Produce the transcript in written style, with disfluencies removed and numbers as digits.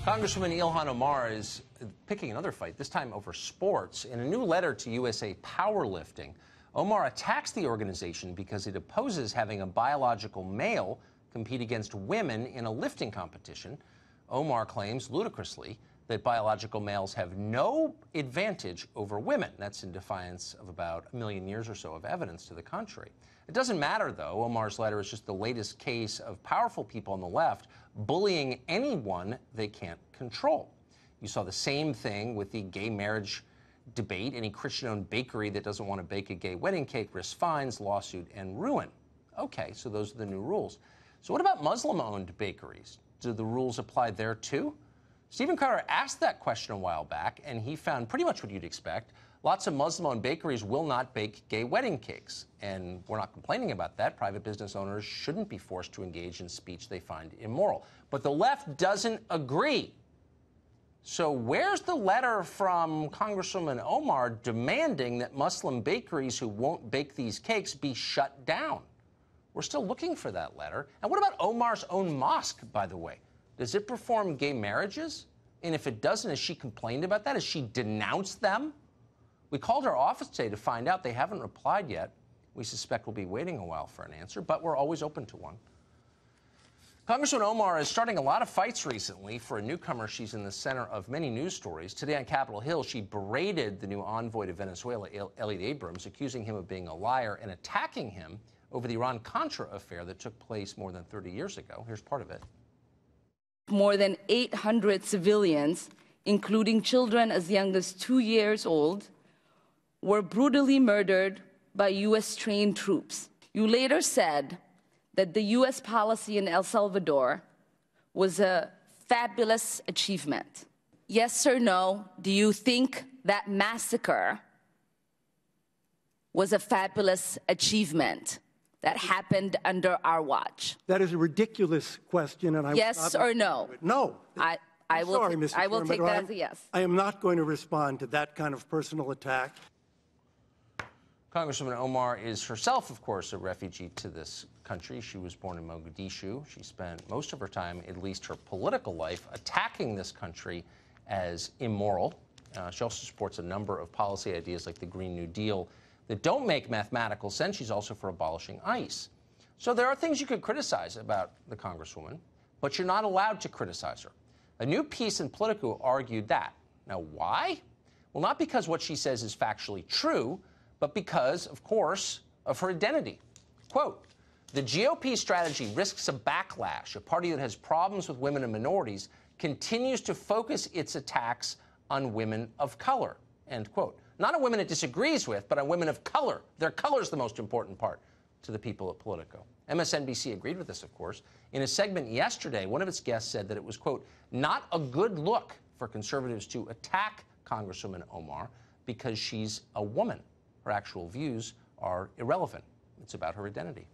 Congresswoman Ilhan Omar is picking another fight, this time over sports. In a new letter to USA Powerlifting, Omar attacks the organization because it opposes having a biological male compete against women in a lifting competition. Omar claims, ludicrously, that biological males have no advantage over women. That's in defiance of about 1 million years or so of evidence to the contrary. It doesn't matter, though. Omar's letter is just the latest case of powerful people on the left bullying anyone they can't control. You saw the same thing with the gay marriage debate. Any Christian-owned bakery that doesn't want to bake a gay wedding cake risks fines, lawsuit, and ruin. Okay, so those are the new rules. So what about Muslim-owned bakeries? Do the rules apply there, too? Stephen Crowder asked that question a while back, and he found pretty much what you'd expect. Lots of Muslim-owned bakeries will not bake gay wedding cakes, and we're not complaining about that. Private business owners shouldn't be forced to engage in speech they find immoral. But the left doesn't agree. So where's the letter from Congresswoman Omar demanding that Muslim bakeries who won't bake these cakes be shut down? We're still looking for that letter. And what about Omar's own mosque, by the way? Does it perform gay marriages? And if it doesn't, has she complained about that? Has she denounced them? We called her office today to find out. They haven't replied yet. We suspect we'll be waiting a while for an answer, but we're always open to one. Congresswoman Omar is starting a lot of fights recently. For a newcomer, she's in the center of many news stories. Today on Capitol Hill, she berated the new envoy to Venezuela, Elliot Abrams, accusing him of being a liar and attacking him over the Iran-Contra affair that took place more than 30 years ago. Here's part of it. More than 800 civilians, including children as young as 2 years old, were brutally murdered by U.S.-trained troops. You later said that the U.S. policy in El Salvador was a fabulous achievement. Yes or no, do you think that massacre was a fabulous achievement that happened under our watch? That is a ridiculous question, and I yes or no? No. I will take that as a yes. I am not going to respond to that kind of personal attack. Congresswoman Omar is herself, of course, a refugee to this country. She was born in Mogadishu. She spent most of her time, at least her political life, attacking this country as immoral. She also supports a number of policy ideas like the Green New Deal that don't make mathematical sense. She's also for abolishing ICE. So there are things you could criticize about the Congresswoman, but you're not allowed to criticize her. A new piece in Politico argued that. Now, why? Well, not because what she says is factually true, but because, of course, of her identity. Quote, the GOP strategy risks a backlash. A party that has problems with women and minorities continues to focus its attacks on women of color, end quote. Not on women it disagrees with, but on women of color. Their color is the most important part to the people at Politico. MSNBC agreed with this, of course. In a segment yesterday, one of its guests said that it was, quote, not a good look for conservatives to attack Congresswoman Omar because she's a woman. Her actual views are irrelevant. It's about her identity.